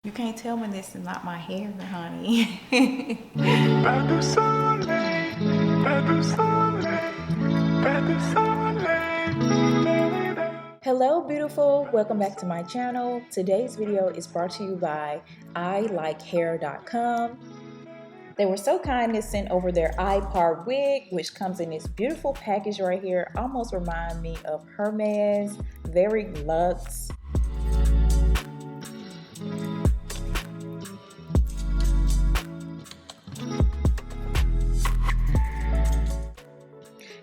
You can't tell me this is not my hair, honey. Hello beautiful, welcome back to my channel. Today's video is brought to you by ilikehair.com. They were so kind to send over their iPart wig, which comes in this beautiful package right here. Almost remind me of Hermes, very luxe.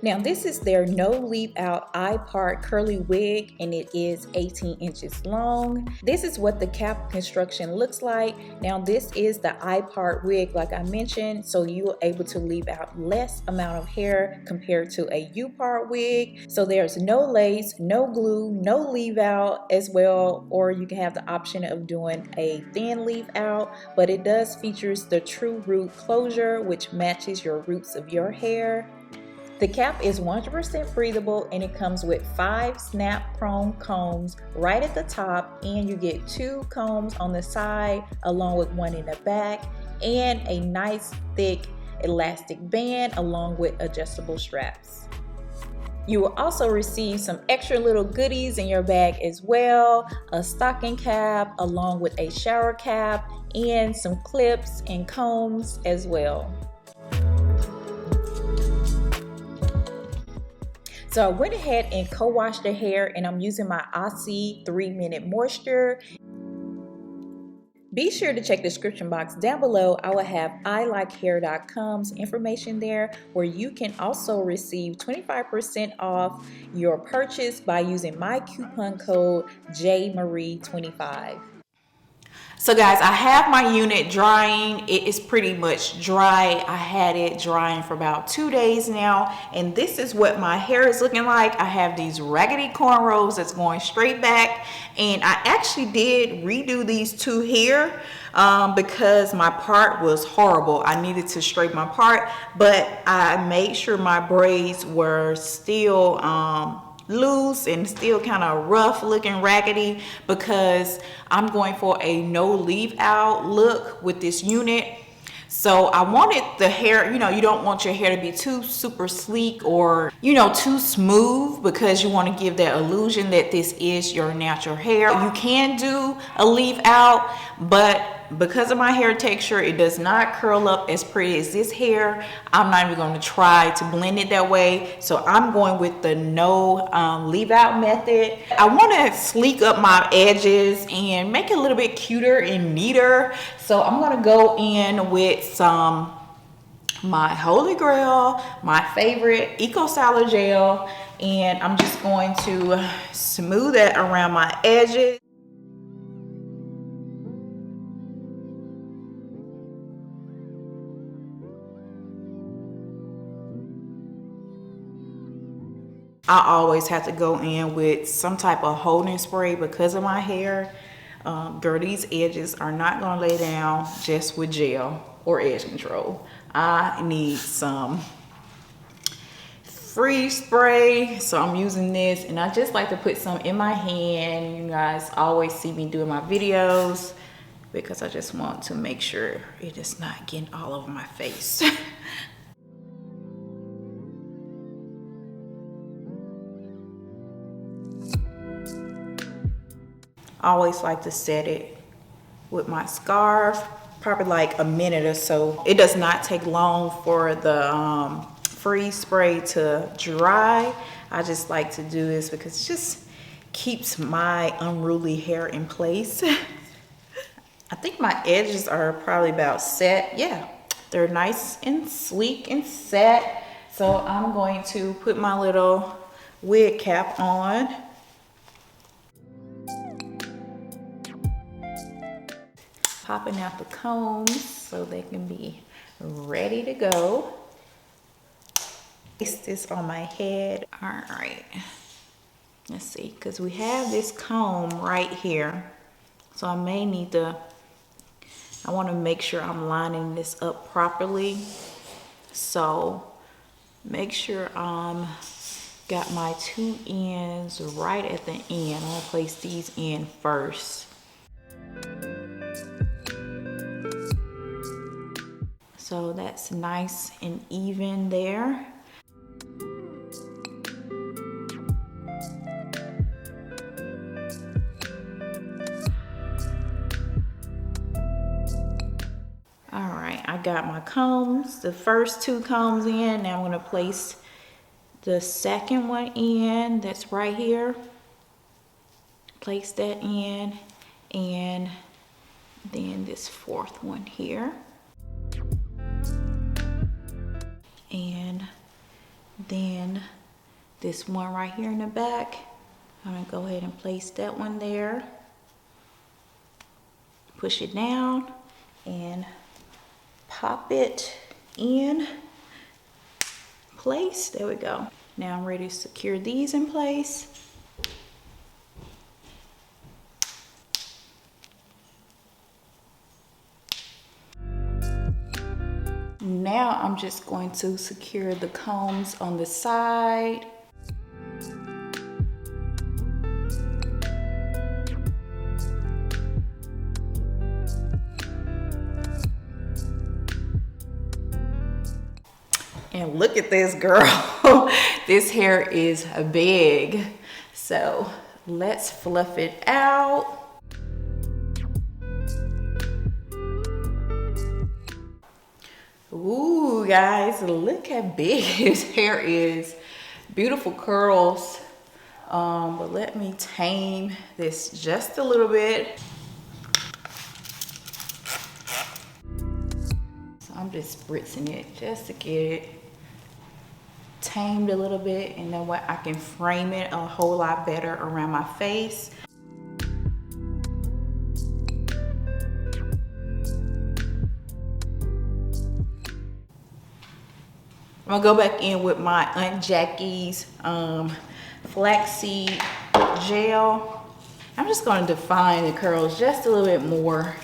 Now this is their no leave out iPart curly wig, and it is 18 inches long. This is what the cap construction looks like. Now this is the iPart wig like I mentioned, so you are able to leave out less amount of hair compared to a U-part wig. So there's no lace, no glue, no leave out as well, or you can have the option of doing a thin leave out, but it does features the true root closure, which matches your roots of your hair. The cap is 100% breathable, and it comes with 5 snap chrome combs right at the top, and you get 2 combs on the side along with 1 in the back, and a nice thick elastic band along with adjustable straps. You will also receive some extra little goodies in your bag as well, a stocking cap along with a shower cap and some clips and combs as well. So I went ahead and co-washed the hair, and I'm using my Aussie 3-minute moisture. Be sure to check the description box down below. I will have ilikehair.com's information there, where you can also receive 25% off your purchase by using my coupon code JMarie25. So guys, I have my unit drying. It is pretty much dry. I had it drying for about 2 days now, and this is what my hair is looking like. I have these raggedy cornrows that's going straight back, and I actually did redo these 2 here because my part was horrible. I needed to straighten my part, but I made sure my braids were still loose and still kind of rough looking, raggedy, because I'm going for a no leave out look with this unit. So I wanted the hair, you know, you don't want your hair to be too super sleek or, you know, too smooth, because you want to give that illusion that this is your natural hair. You can do a leave out, but because of my hair texture, it does not curl up as pretty as this hair. I'm not even going to try to blend it that way. So I'm going with the no leave out method. I want to sleek up my edges and make it a little bit cuter and neater. So I'm going to go in with some my holy grail, my favorite Eco Styler gel, and I'm just going to smooth it around my edges. I always have to go in with some type of holding spray because of my hair. Girl, these edges are not gonna lay down just with gel or edge control. I need some freeze spray, so I'm using this, and I just like to put some in my hand. You guys always see me doing my videos because I just want to make sure it is not getting all over my face. I always like to set it with my scarf, probably like a minute or so. It does not take long for the freeze spray to dry. I just like to do this because it just keeps my unruly hair in place. I think my edges are probably about set. Yeah, they're nice and sleek and set. So I'm going to put my little wig cap on. Popping out the combs so they can be ready to go. Place this on my head. All right, let's see, because we have this comb right here, so I may need to, I want to make sure I'm lining this up properly. So make sure got my 2 ends right at the end. I'm gonna place these in first. So that's nice and even there. All right, I got my combs, the first 2 combs in. Now I'm gonna place the second one in, that's right here. Place that in, and then this 4th one here. And then this one right here in the back. I'm gonna go ahead and place that one there. Push it down and pop it in place. There we go. Now I'm ready to secure these in place. Now I'm just going to secure the combs on the side. And look at this, girl. This hair is big. So let's fluff it out. Ooh, guys, look how big his hair is. Beautiful curls. But let me tame this just a little bit. So I'm just spritzing it just to get it tamed a little bit, and then what I can frame it a whole lot better around my face. I'm gonna go back in with my Aunt Jackie's flaxseed gel. I'm just gonna define the curls just a little bit more.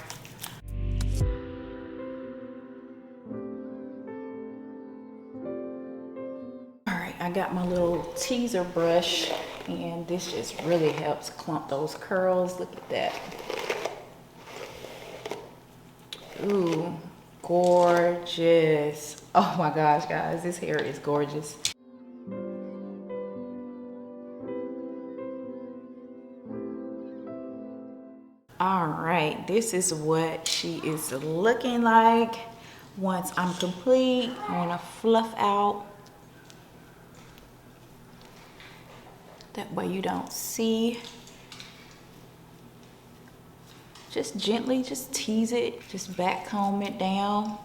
All right, I got my little teaser brush, and this just really helps clump those curls. Look at that. Ooh, gorgeous. Oh my gosh, guys, this hair is gorgeous. All right, this is what she is looking like. Once I'm complete, I want to fluff out. That way you don't see. Just gently, just tease it, just back comb it down.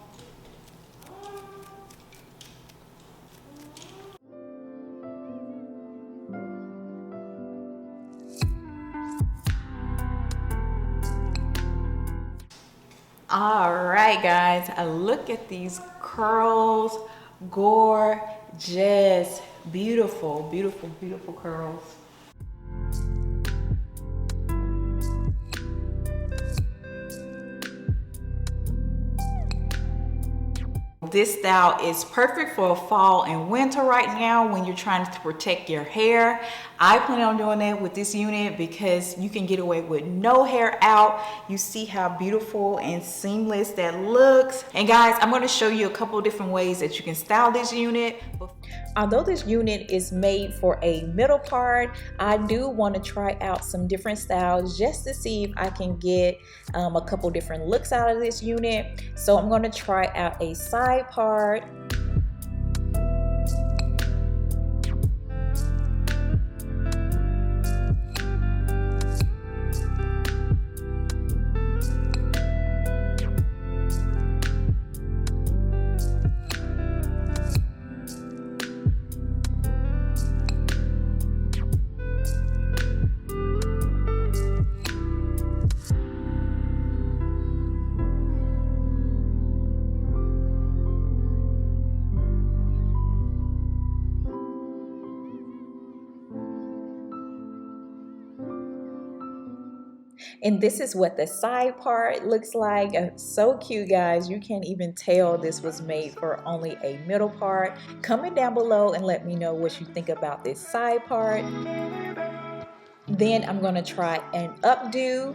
All right, guys, look at these curls. Gorgeous, beautiful, beautiful, beautiful curls. This style is perfect for fall and winter right now when you're trying to protect your hair. I plan on doing that with this unit because you can get away with no hair out. You see how beautiful and seamless that looks. And guys, I'm going to show you a couple different ways that you can style this unit. Although this unit is made for a middle part, I do want to try out some different styles just to see if I can get a couple different looks out of this unit. So I'm going to try out a side part. And this is what the side part looks like. So cute, guys. You can't even tell this was made for only a middle part. Comment down below and let me know what you think about this side part. Then I'm going to try an updo.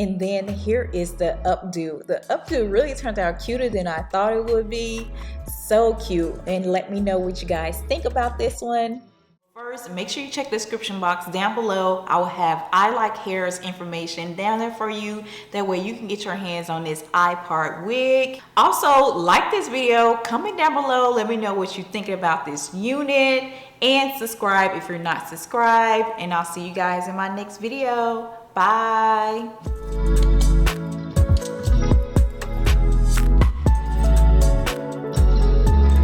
And then here is the updo. The updo really turned out cuter than I thought it would be. So cute. And let me know what you guys think about this one. First, make sure you check the description box down below. I will have I Like Hair's information down there for you. That way you can get your hands on this I-part wig. Also, like this video, comment down below. Let me know what you think about this unit. And subscribe if you're not subscribed. And I'll see you guys in my next video. Bye.